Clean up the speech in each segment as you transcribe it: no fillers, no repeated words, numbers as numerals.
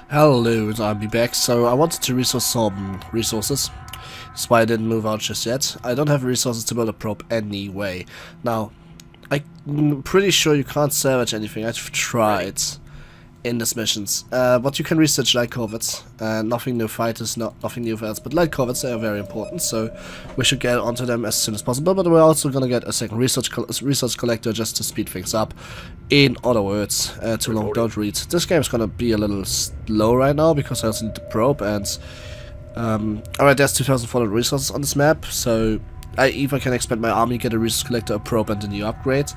Hello, I'll be back. So I wanted to resource some resources. That's why I didn't move out just yet. I don't have resources to build a probe anyway. Now, I'm pretty sure you can't salvage anything. I've tried in these missions. But you can research light corvettes. Nothing new fighters, nothing new else. But light corvettes, they are very important, so we should get onto them as soon as possible. But we're also gonna get a second research collector just to speed things up. In other words, too long, don't read. This game's gonna be a little slow right now because I also need to probe and alright, there's 2,400 resources on this map, so I either can expand my army, get a resource collector, a probe, and a new upgrade.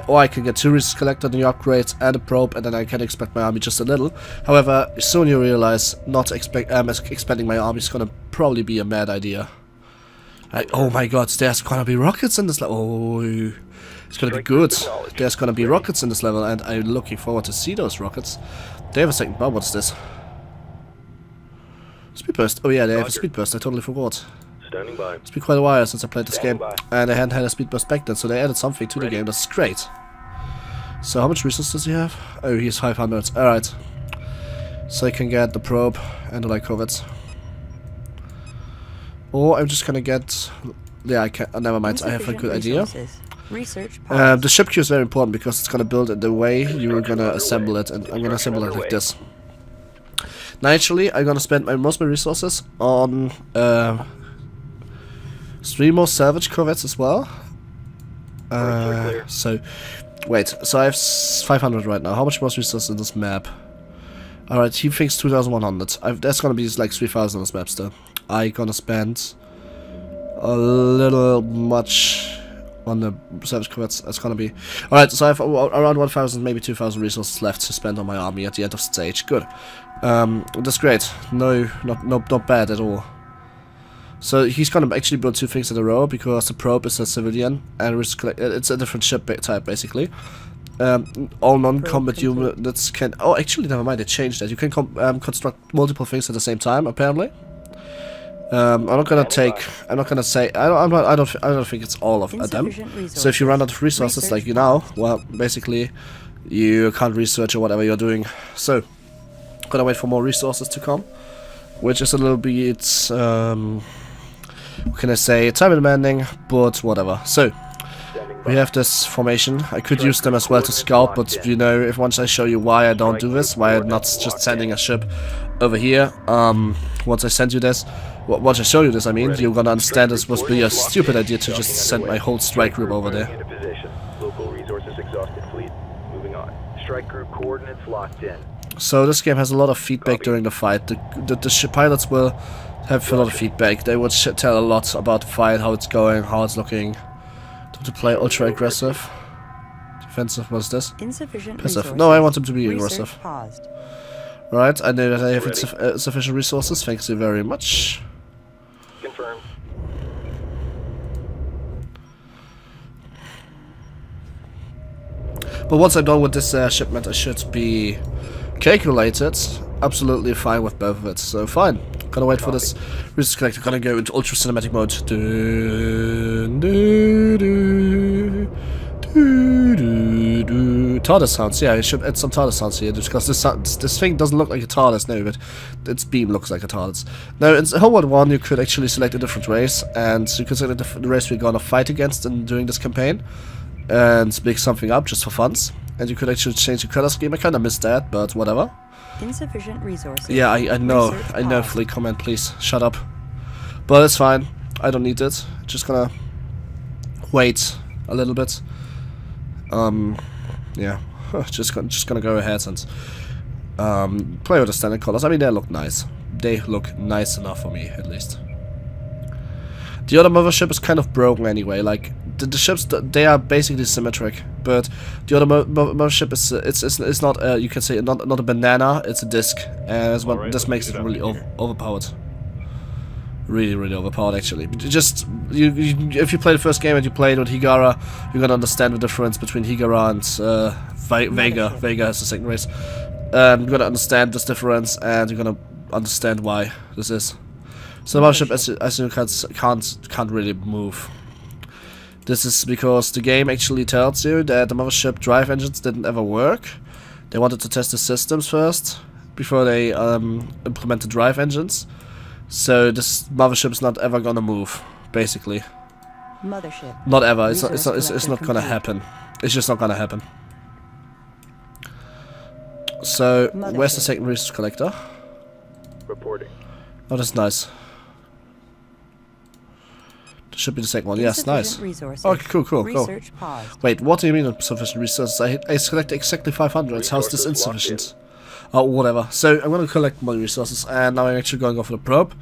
Or I can get 2 resource collector, new upgrades, and a probe, and then I can expand my army just a little. However, soon you realize not expanding my army is gonna probably be a mad idea. Oh my god, there's gonna be rockets in this level. Oh, it's gonna be good. There's gonna be rockets in this level, and I'm looking forward to see those rockets. They have a second bomb. What's this? Speed burst. Oh yeah, they have a speed burst. I totally forgot. Standing by. It's been quite a while since I played this game, and I hadn't had a speed burst back then, so they added something to the game. That's great. So how much resources does he have? Oh, he has 500. Alright. So I can get the probe and the light corvettes. Or I'm just gonna get... Yeah, I can. Never mind. I have a good idea. The ship queue is very important because it's gonna build it the way you're gonna assemble it, and I'm gonna assemble it like this. Naturally, I'm gonna spend most of my resources on 3 more salvage corvettes as well. So, wait. So I have 500 right now. How much more resources in this map? Alright, he thinks 2,100. That's gonna be like 3,000 on this map still. I'm gonna spend a little much on the salvage corvettes. That's gonna be alright. So I have around 1,000, maybe 2,000 resources left to spend on my army at the end of the stage. Good. That's great. No, not bad at all. So he's gonna actually build 2 things in a row because the probe is a civilian and it's a different ship type basically. All non-combat units can. Oh, actually, never mind. They changed that. You can construct multiple things at the same time. Apparently. I'm not gonna say. I don't think it's all of them. So if you run out of resources like you now, well, basically, you can't research or whatever you're doing. So, gonna wait for more resources to come, which is a little bit, what can I say? Time demanding, but whatever. So. We have this formation. I could use them as well to scout, but you know, if once I show you why I don't do this, why I'm not just sending a ship over here, once I send you this, once I show you this, I mean, you're gonna understand this must be a stupid idea to just send my whole strike group over there. Local resources exhausted, fleet. Moving on. Strike group coordinates locked in. So this game has a lot of feedback during the fight. The ship pilots will have a lot of feedback. They will tell a lot about the fight, how it's going, how it's looking. To play ultra aggressive, defensive. What's this? Insufficient passive. No, I want him to be aggressive. Paused. Right, I know that I have sufficient resources. Thanks you very much. Confirmed. But once I'm done with this shipment, I should be calculated. Absolutely fine with both of it. So fine. Gonna wait for this resource collector. Gonna go into ultra cinematic mode. TARDIS sounds. Yeah, I should add some TARDIS sounds here because this thing doesn't look like a TARDIS, no, but its beam looks like a TARDIS. Now, in Homeworld 1, you could actually select a different race, and you could select the race we're gonna fight against during this campaign, and make something up just for funs. And you could actually change the color scheme. I kinda missed that, but whatever. Insufficient resources. Yeah, I know. Fleet command, please. Shut up. But it's fine. I don't need it. Just gonna wait a little bit. Yeah. just gonna go ahead and play with the standard colors. I mean, they look nice. They look nice enough for me, at least. The other mothership is kind of broken anyway. Like the ships, they are basically symmetric, but the other mothership is it's not you can say not a banana. It's a disc, and this makes it really overpowered. Really overpowered actually. Just if you play the first game and you played with Higara, you're gonna understand the difference between Higara and Vega. Vega is the second race. You're gonna understand this difference, and you're gonna understand why this is. So the mothership, as you can't really move. This is because the game actually tells you that the mothership drive engines didn't ever work. They wanted to test the systems first, before they implement the drive engines. So this mothership is not ever gonna move, basically. Mothership. Not ever. It's not gonna happen. It's just not gonna happen. So where's the second resource collector? Reporting. Oh, that's nice. This should be the second one. Yes, nice. Okay, cool. Research paused. Wait, what do you mean insufficient resources? I selected exactly 500. How's this insufficient? Oh, whatever. So I'm gonna collect more resources, and now I'm actually going off for the probe.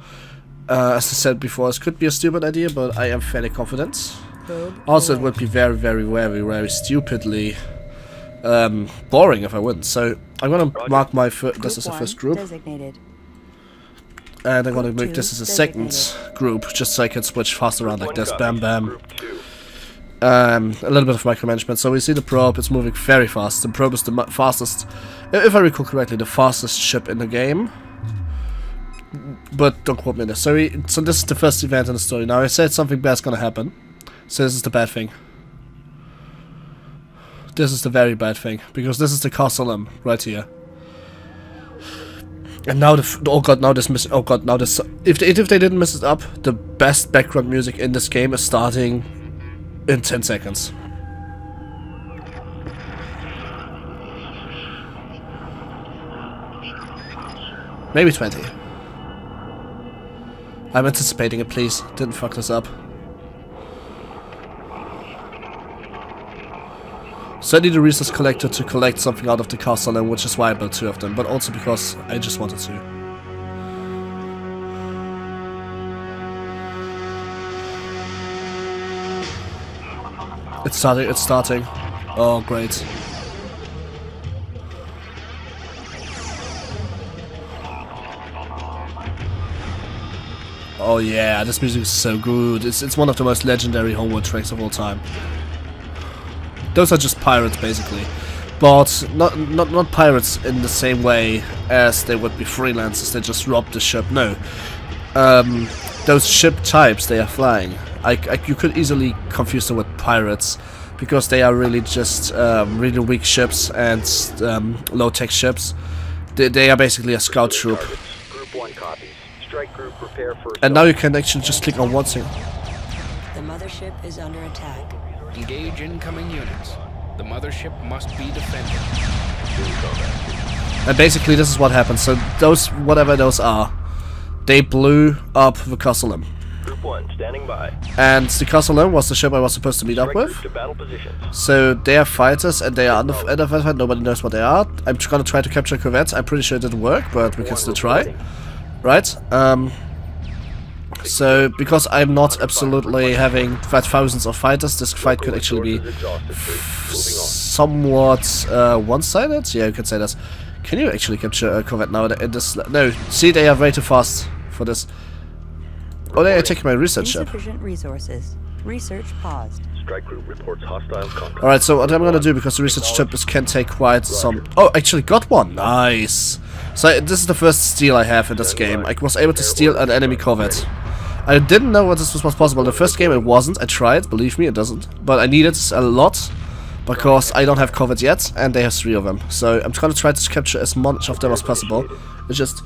As I said before, this could be a stupid idea, but I am fairly confident. Also, it would be very stupidly boring if I wouldn't. So I'm gonna mark my this is the first group, designated. and I'm gonna make this as a second group, just so I can switch fast around like this. Bam, bam. A little bit of micromanagement. So we see the probe, it's moving very fast. The probe is the fastest, if I recall correctly, the fastest ship in the game. But don't quote me on this. So this is the first event in the story. Now I said something bad's gonna happen. So this is the bad thing. This is the very bad thing. Because this is the Khar salim right here. And now oh god, now this if they didn't mess it up, the best background music in this game is starting in 10 seconds. Maybe 20. I'm anticipating it, please. Didn't fuck this up. So I need a resource collector to collect something out of the Khar salim, which is why I built 2 of them, but also because I just wanted to. It's starting. Oh, great. Oh yeah, this music is so good. It's one of the most legendary Homeworld tracks of all time. Those are just pirates, basically, but not pirates in the same way as they would be freelancers. They just rob the ship. No, those ship types they are flying. You could easily confuse them with pirates because they are really just really weak ships and low-tech ships. They are basically a scout troop. Group 1 copies. Strike group prepare for And now you can actually just click on one thing. The mothership is under attack. Engage incoming units. The mothership must be defended. And basically this is what happened. So those, whatever those are, they blew up the Khar salim. Group 1 standing by. And the Khar salim was the ship I was supposed to meet up with. To battle positions. So they are fighters and they are under fire. Nobody knows what they are. I'm just gonna try to capture corvettes. I'm pretty sure it didn't work, but we can still try. Right? So because I'm not absolutely having thousands of fighters, this fight could actually be somewhat one-sided. Yeah, you could say that. Can you actually capture a corvette now in this? No. See, they are way too fast for this. Oh, they are taking my research ship. Insufficient resources. Research paused. Strike group reports hostile contact. Alright, so what I'm gonna do, because the research ship can take quite some... Oh, actually got one! Nice! So this is the first steal I have in this game. I was able to steal an enemy corvette. I didn't know what this was possible. In the first game it wasn't. I tried, believe me, it doesn't. But I need it a lot, because I don't have corvettes yet, and they have 3 of them. So I'm gonna try to capture as much of them as possible. It's just...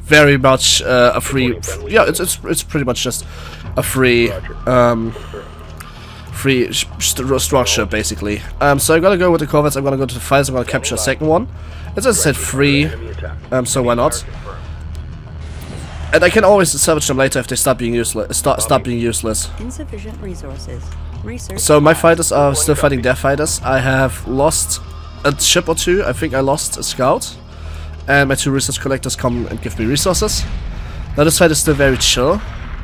very much a free... Yeah, it's pretty much just a free... structure, basically. So I'm gonna go with the corvettes, I'm gonna go to the fighters, I'm gonna capture a second one. As I said, free, so why not? And I can always salvage them later if they stop being useless. Stop being useless. Insufficient resources. Research. So my fighters are still fighting their fighters. I have lost a ship or 2. I think I lost a scout. And my 2 resource collectors come and give me resources. Now this fight is still very chill,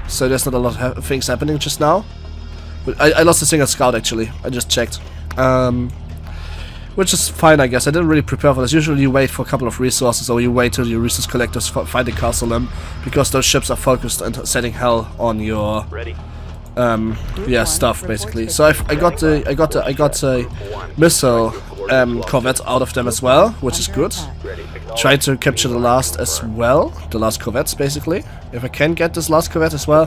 so there's not a lot of things happening just now. But I lost a single scout actually, I just checked. Which is fine, I guess. I didn't really prepare for this. Usually you wait for a couple of resources, or you wait till your resource collectors find the Khar salim, because those ships are focused on setting hell on your yeah, stuff basically. So I got a missile corvette out of them as well, which is good. try to capture the last as well, the last corvettes basically. If I can get this last corvette as well,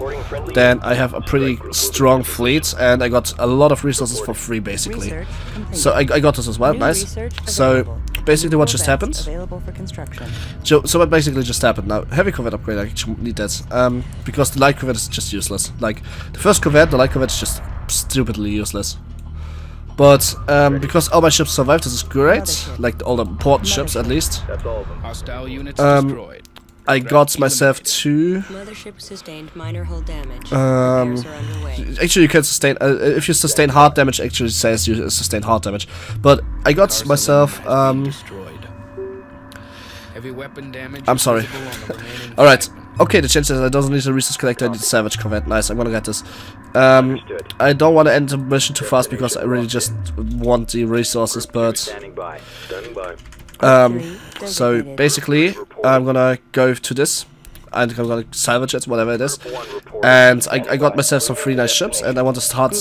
then I have a pretty strong fleet, and I got a lot of resources for free basically. So I got this as well, nice. So basically what just happened, so what basically just happened now, heavy corvette upgrade, I actually need that, because the light corvette is just useless. Like, the first corvette, the light corvette is just stupidly useless. But because all my ships survived, this is great, like all the important ships at least. Hostile units destroyed. I got myself two. Mothership sustained minor hull damage. Repairs are underway. Actually, you can sustain. If you sustain hard damage, actually says you sustain hard damage. But I got myself. Destroyed. Heavy weapon damage. I'm sorry. All right. Okay, the change says I don't need a resource collector. I need a salvage corvette. Nice. I'm gonna get this. I don't want to end the mission too fast because I really just want the resources, but. So basically, I'm gonna go to this, and I'm gonna salvage it, whatever it is, and I got myself some free nice ships, and I want to start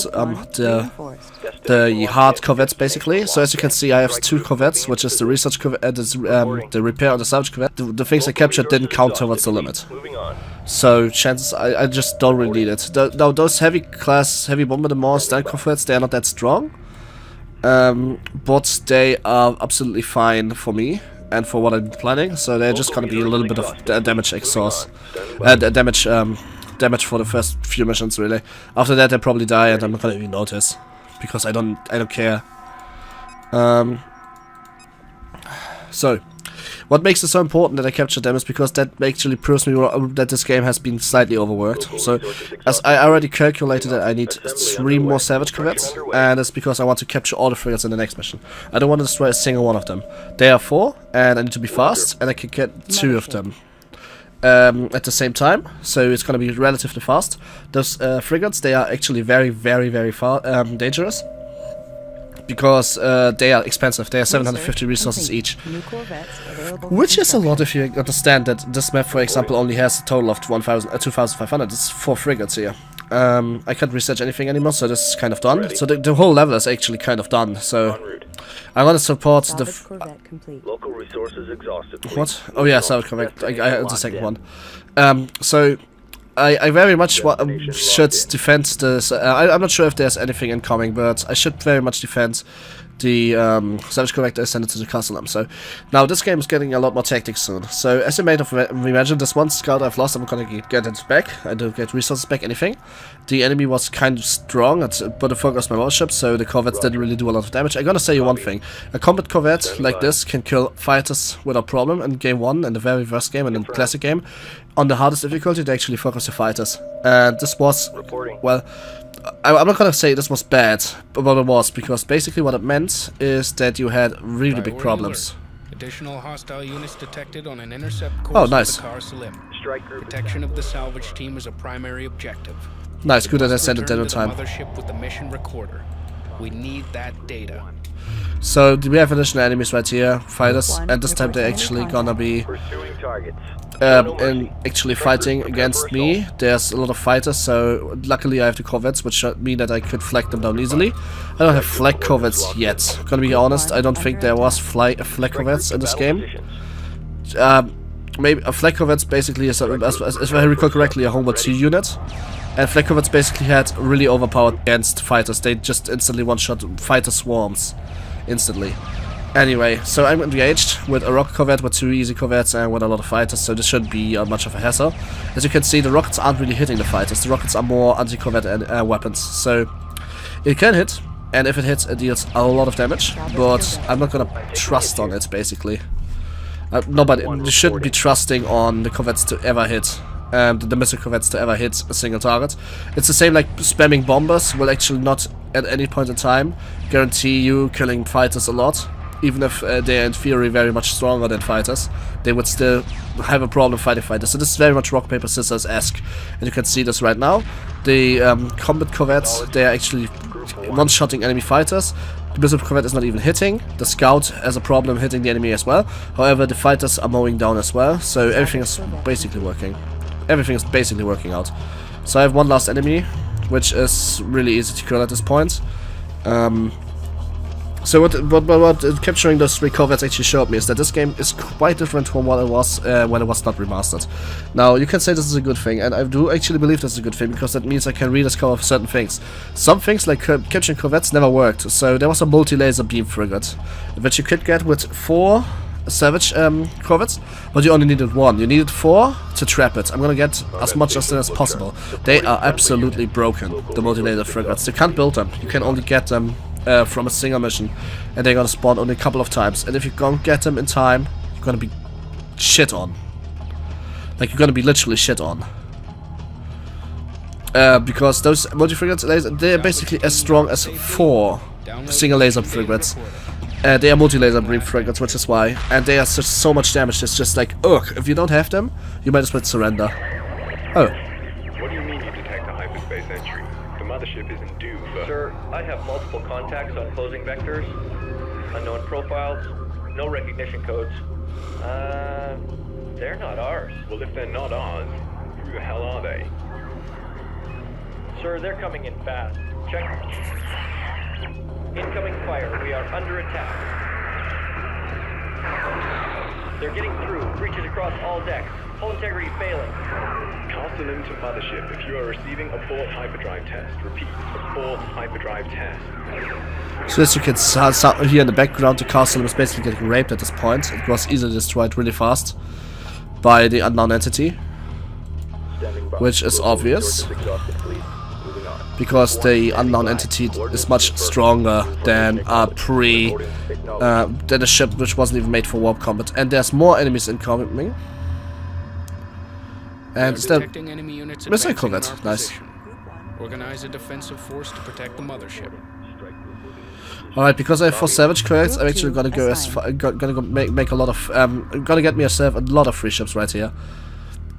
the hard corvettes basically. So as you can see, I have two corvettes, which is the research corvette, the repair and the salvage corvette. The things I captured didn't count towards the limit, so chances I just don't really need it. Now those heavy bombardment stand corvettes, they're not that strong. But they are absolutely fine for me and for what I'm planning, so they're just gonna be a little bit of damage exhaust, damage for the first few missions really. After that, they probably die, and I'm not gonna even notice because I don't care. So, what makes it so important that I capture them is because that actually proves me that this game has been slightly overworked. So, as I already calculated that I need 3 more salvage corvettes, and it's because I want to capture all the frigates in the next mission. I don't want to destroy a single one of them. There are 4, and I need to be fast, and I can get 2 of them at the same time, so it's going to be relatively fast. Those frigates, they are actually very dangerous. Because they are expensive. They are 750 resources each, which is a lot if you understand that this map, for example, only has a total of 2,500. It's 4 frigates here. I can't research anything anymore, so this is kind of done. So the whole level is actually kind of done. So I want to support the. Local resources exhausted. What? Oh yeah, salvage corvette. I had the second one. So. I very much should defend this. I'm not sure if there's anything incoming, but I should very much defend the salvage corvette I sent it to the castle. So now this game is getting a lot more tactics soon. So as you may have imagined, this one scout I've lost, I'm gonna get it back. I don't get resources back, anything. The enemy was kind of strong, but the focus my mothership, so the corvettes didn't really do a lot of damage. I'm gonna say you one thing: a combat corvette like this can kill fighters without problem in game 1, in the very first game, and in the classic game. On the hardest difficulty, they actually focus the fighters, and this was, well, I'm not gonna say this was bad, but what it was, because basically what it meant is that you had really big problems. Additional hostile units detected on an intercept course. Oh, nice. With the Khar salim. Protection of the salvage team is a primary objective. Nice, good that I sent it down in time. Mothership with the mission recorder. We need that data. So we have additional enemies right here, fighters, and this time they're actually gonna be actually fighting against me. There's a lot of fighters, so luckily I have the corvettes, which mean that I could flag them down easily. I don't have flag corvettes yet. Gonna be honest, I don't think there was flag corvettes in this game. Maybe a flag corvettes basically is, if I recall correctly, a Homeworld 2 unit. And flag corvettes basically had really overpowered against fighters. They just instantly one-shot fighter swarms. Instantly. Anyway, so I'm engaged with a rocket corvette, with 2 easy corvettes, and with a lot of fighters, so this shouldn't be much of a hassle. As you can see, the rockets aren't really hitting the fighters. The rockets are more anti-corvette weapons, so it can hit, and if it hits, it deals a lot of damage, but I'm not gonna trust on it, basically. Nobody, you shouldn't be trusting on the corvettes to ever hit. The missile corvettes to ever hit a single target. It's the same like spamming bombers will actually not at any point in time guarantee you killing fighters a lot. Even if they're in theory very much stronger than fighters, they would still have a problem fighting fighters. So this is very much rock, paper, scissors-esque. And you can see this right now. The combat corvettes, they are actually one-shotting enemy fighters. The missile corvette is not even hitting. The scout has a problem hitting the enemy as well. However, the fighters are mowing down as well. So everything is basically working. Everything is basically working out. So I have one last enemy, which is really easy to kill at this point. So what capturing those 3 corvettes actually showed me is that this game is quite different from what it was when it was not remastered. Now, you can say this is a good thing, and I do actually believe this is a good thing, because that means I can rediscover certain things. Some things, like capturing corvettes, never worked. So there was a multi-laser beam frigate, which you could get with 4 Savage corvettes, but you only needed 1. You needed 4 to trap it. I'm gonna get as much as possible. They are absolutely broken, the multi-laser frigates. You can't build them. You can only get them from a single mission, and they're gonna spawn only a couple of times. And if you don't get them in time, you're gonna be shit on. Like, you're gonna be literally shit on. Because those multi-frigates, they're basically as strong as 4 single laser frigates. They are multi-laser beam frigates, which is why. And they are so much damage, it's just like, ugh, if you don't have them, you might as well surrender. Oh. What do you mean you detect a hyperspace entry? The mothership isn't due for... Sir, I have multiple contacts on closing vectors, unknown profiles, no recognition codes. They're not ours. Well, if they're not ours, who the hell are they? Sir, they're coming in fast. Check. Incoming fire. We are under attack. They're getting through. Breaches across all decks. Hull integrity failing. Salim to mothership. If you are receiving a fault hyperdrive test, repeat, a fault hyperdrive test. So as you can hear in the background, the castle is basically getting raped at this point. It was easily destroyed really fast by the unknown entity, which is obvious, because the unknown entity is much stronger than a than a ship which wasn't even made for warp combat. And there's more enemies incoming. And is that missile corvette? Nice. Organize a defensive force to protect the mothership. Alright, because I have 4 Savage corvettes, I'm actually gonna go make a lot of gonna get myself a lot of free ships right here.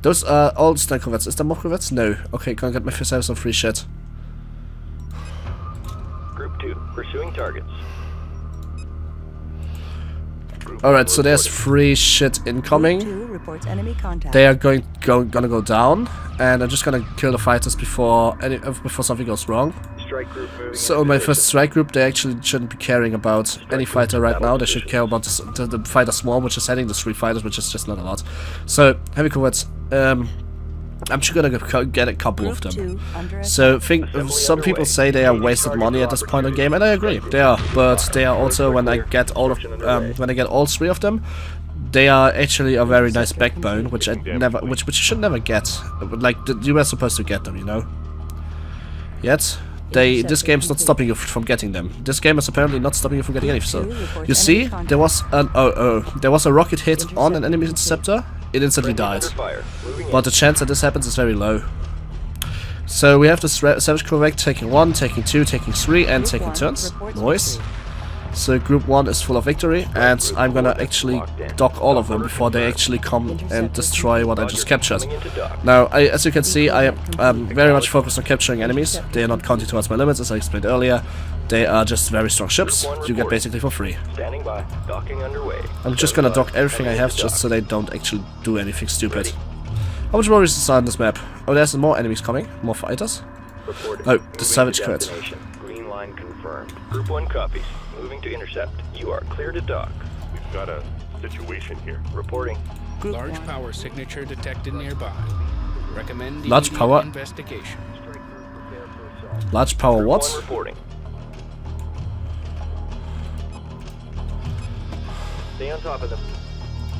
Those are all Stun corvettes. Is there more corvettes? No. Okay, gonna get myself some free shit. Group 2, pursuing targets. Alright, so there's free shit incoming. Reports enemy contact. They are gonna go down, and I'm just gonna kill the fighters before something goes wrong. So my first strike group, they actually shouldn't be caring about any fighter right now. They should care about the fighter swarm, which is heading the 3 fighters, which is just not a lot. So heavy corvettes. I'm just gonna get a couple of them. So some people say they are wasted money at this point in the game, and I agree, they are. But they are also, when I get all 3 of them, they are actually a very nice backbone, which which you should never get. Like, you were supposed to get them, you know. Yet this game's not stopping you from getting them. This game is apparently not stopping you from getting any. So you see, there was a rocket hit on an enemy interceptor. It instantly died. But the chance that this happens is very low. So we have the Savage corvette taking 1, taking 2, taking 3, and taking turns. Nice. So group 1 is full of victory, and I'm gonna actually dock all of them before they actually come and destroy what I just captured. Now, as you can see, I am very much focused on capturing enemies. They are not counting towards my limits, as I explained earlier. They are just very strong ships you get basically for free. Standing by. Docking underway. I'm just gonna dock everything I have just so they don't actually do anything stupid. How much more is this on this map? Oh, there's more enemies coming. More fighters. Oh, the Savage corvette. Green line confirmed. Group 1 copies. Moving to intercept. You are clear to dock. We've got a situation here. Reporting. Large power signature detected nearby. Recommend large power investigation. Large power what? Reporting. Stay on top of them.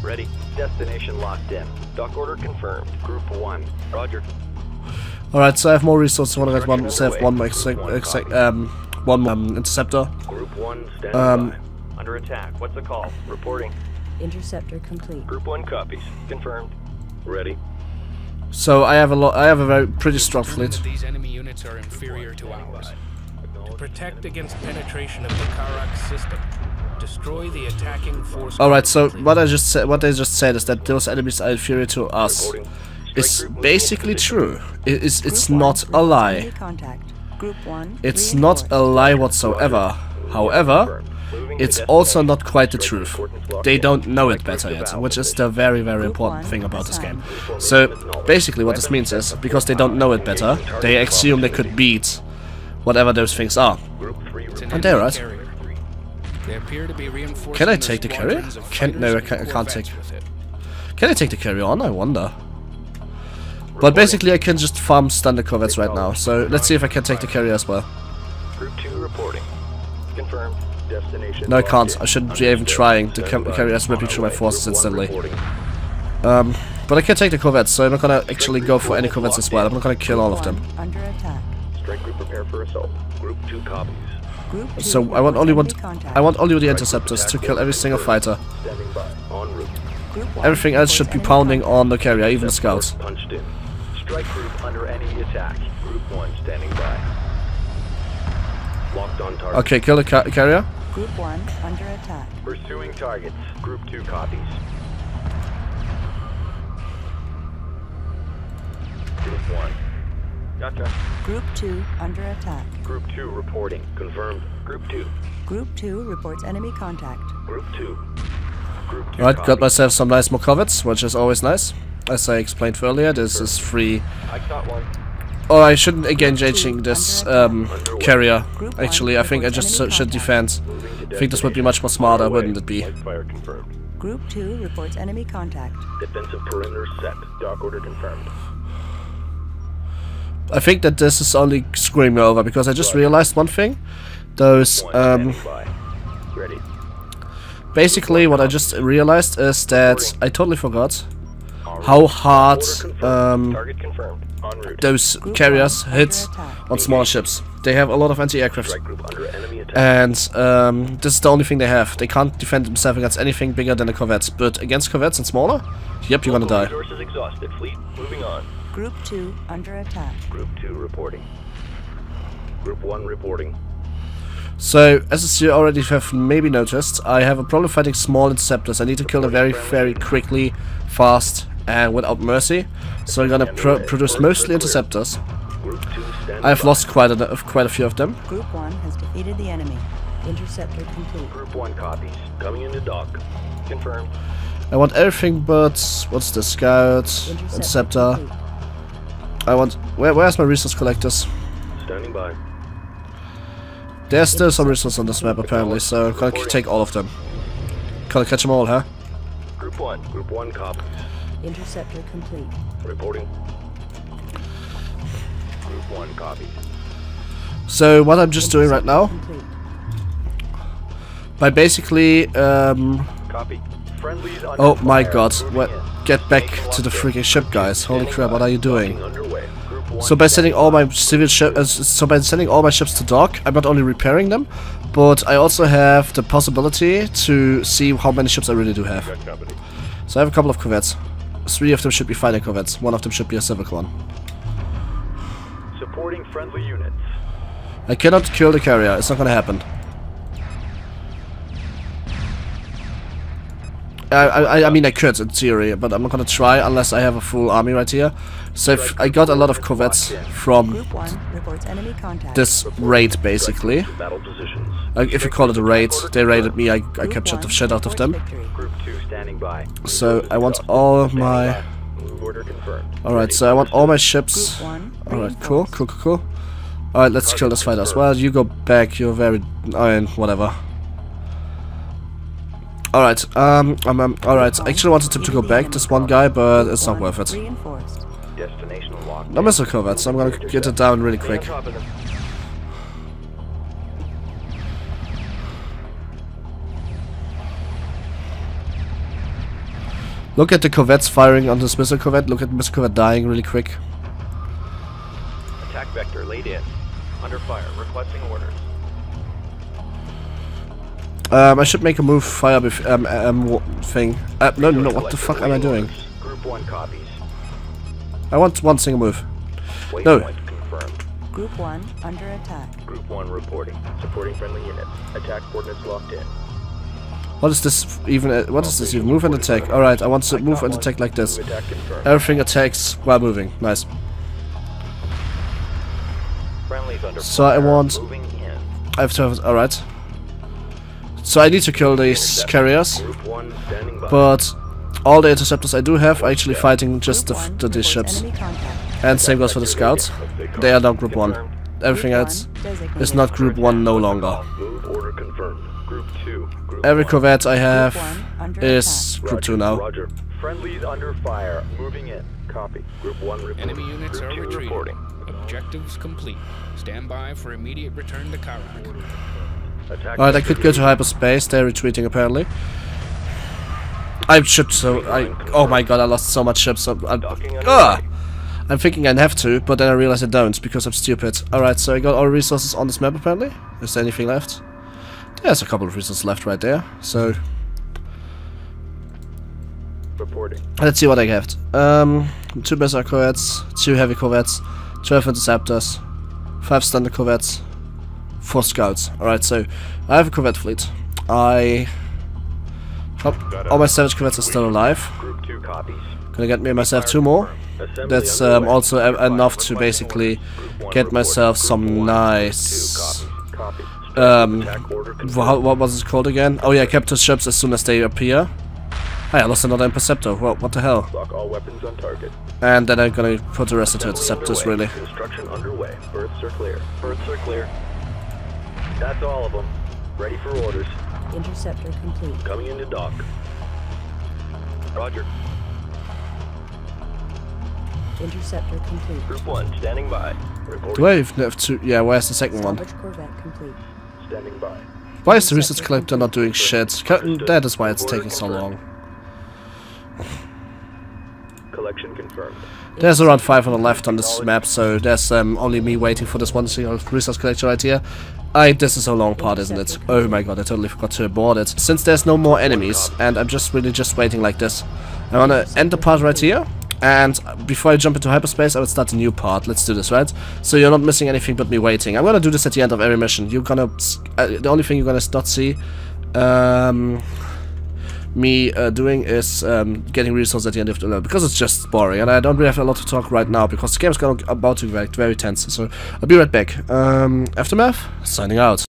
Ready. Destination locked in. Dock order confirmed. Group 1. Roger. Alright, so I have more resources. I want to get one more interceptor. Group 1 standing by. Under attack. What's the call? Reporting. Interceptor complete. Group 1 copies. Confirmed. Ready. So I have a pretty strong fleet. These enemy units are inferior to ours. To protect against penetration of the kharak system, destroy the attacking force. Alright, so what they just said is that those enemies are inferior to us. It's basically true. It's not a lie. It's not a lie whatsoever. However, it's also not quite the truth. They don't know it better yet, which is the very, very important thing about this game. So basically what this means is, because they don't know it better, they assume they could beat whatever those things are. And they're right. They appear to be reinforcing. Can I take the carrier? No, I can't take. Can I take the carrier on? I wonder. But basically, I can just farm stun the corvettes right now. So let's see if I can take the carrier as well. Group 2 reporting. Confirmed. Destination. No, I can't. I shouldn't be even trying. The carrier is ripping through my forces instantly. But I can take the corvettes, so I'm not gonna actually go for any corvettes as well. I'm not gonna kill all of them. Under attack. Strike group prepare for assault. Group 2 copies. Group 2 So I want only the interceptors to kill every single fighter. Standing by. En route. Everything else should be pounding on the carrier, even the scouts. Punched in. Strike group under enemy attack. Group 1 standing by. Locked on target. Okay, kill the carrier. Group 1 under attack. Pursuing targets. Group 2 copies. Group 1. Gotcha. Group 2 under attack. Group 2 reporting. Confirmed. Group 2. Group 2 reports enemy contact. Group 2. Group 2 Right, got myself some nice more corvettes, which is always nice. As I explained earlier, this is free. I got one. Oh, I shouldn't engaging this carrier. Actually, I think I just should defend. I think this would be much more smarter, wouldn't it be? Fire confirmed. Group 2 reports enemy contact. Defensive perimeter set. Dock order confirmed. I think that this is only screwing me over, because I just realized one thing. Those, Ready. basically what I just realized is that I totally forgot how hard Target confirmed. En route. those carriers hit on smaller ships. They have a lot of anti-aircraft, Strike group under enemy attack. and this is the only thing they have. They can't defend themselves against anything bigger than the corvettes, but against corvettes and smaller, yep, you're gonna die. Resources exhausted. Fleet moving on. Group 2 under attack. Group 2 reporting. Group 1 reporting. So, as you already have maybe noticed, I have a problem fighting small interceptors. I need to kill them very, very quickly, fast, and without mercy. So I'm gonna produce mostly interceptors. Group 2 standing I've by. lost quite a few of them. Group 1 has defeated the enemy. Interceptor complete. Group 1 copies. Coming into dock. Confirmed. I want everything but what's the scout, interceptor. complete. I want where's my resource collectors? Standing by. There's still some resources on this map apparently, so I'm gonna take all of them. Gotta catch them all, huh? Group 1. Group 1 copies. Interceptor complete. Reporting. Group 1 copies. So what I'm just doing right now, Complete. by basically Copy. Friendlies under oh my fire. god, Moving what? in. Get back to the freaking ship, guys! Holy crap! What are you doing? Underway. Group 1 So by sending all my civil ships to dock, I'm not only repairing them, but I also have the possibility to see how many ships I really do have. company. So I have a couple of corvettes. 3 of them should be fighting corvettes. 1 of them should be a civic one. Supporting friendly units. I cannot kill the carrier. It's not gonna happen. I mean I could in theory, but I'm not gonna try unless I have a full army right here. So if I got a lot of corvettes from Group 1 reports enemy contact. this raid basically. Battle positions. If you call it a raid, they raided me, I Group captured 1 the shit out of them. reports victory. Group 2 standing by. So I want all my... Move order confirmed. Alright, so I want all my ships. Group 1 Alright, cool. Alright, let's kill this fighter as well. You go back, you're very... whatever. Alright, alright, I actually wanted him to go back, this one guy, but it's not worth it. Reinforced. Destination locked. I miss the corvettes, so I'm gonna get it down really Stay quick. on top of them. Look at the corvettes firing on this missile corvette, look at the missile corvette dying really quick. Attack vector laid in. Under fire. Requesting orders. I should make a move fire thing. No, what the fuck am I doing? Group 1 copies. I want one single move. No. Waypoint confirmed. Group 1 under attack. Group 1 reporting. Supporting friendly units. Attack coordinates locked in. What is this even? What is this even? Move and attack. Alright, I want to move and attack like this. Attack confirmed. Everything attacks while moving. Nice. Friendlies under So I fire. want... Moving in. I have to have... Alright. So I need to kill these carriers, Group 1 standing by. but all the interceptors I do have are actually fighting just Group 1 these reports ships. enemy contact. And same goes for the scouts. They are now Group 1. Everything Group else 1 designated. is not Group 1 no longer. Move order confirmed. Group 2 Every corvette I have is Group 2 now. Roger. Friendlies under fire. Moving in. Copy. Group 1 reporting. Enemy units Group are 2 retreating. reporting. Objectives complete. Stand by for immediate return to Khar. Attack. Alright, I could go to hyperspace. They're retreating apparently. I'm shipped so oh my god, I lost so much ships. I'm thinking I'd have to, but then I realize I don't because I'm stupid. Alright, so I got all resources on this map apparently. Is there anything left? There's a couple of resources left right there. So Reporting. let's see what I have. 2 Berserk corvettes, 2 heavy corvettes, 12 interceptors, 5 standard corvettes, 4 scouts. Alright, so I have a corvette fleet. All my savage corvettes are still alive. Group 2 copies. Gonna get me myself 2 more. That's also enough to basically get myself some nice. What was it called again? Oh yeah, capture ships as soon as they appear. Hey, I lost another interceptor. What the hell? Lock all weapons on target. And then I'm gonna put the rest into interceptors, really. Construction underway. Berths are clear. Berths are clear. That's all of them. Ready for orders. Interceptor complete. Coming into dock. Roger. Interceptor complete. Group 1 standing by. Reporting. Do I even have to? Yeah, where's the second one? Salvage corvette complete. Standing by. Why is the research collector not doing shit? That is why it's taking so long. Collection confirmed. There's around 500 left on this map, so there's only me waiting for this one single resource collector right here. This is a long part, isn't it? Oh my god, I totally forgot to abort it. Since there's no more enemies, and I'm just really waiting like this, I wanna end the part right here, and before I jump into hyperspace, I will start a new part. Let's do this, right? So you're not missing anything but me waiting. I'm gonna do this at the end of every mission. You're gonna... the only thing you're gonna not see... me doing is getting resources at the end of the level, because it's just boring and I don't really have a lot to talk right now because the game's about to get very tense, so I'll be right back. Aftermath, signing out.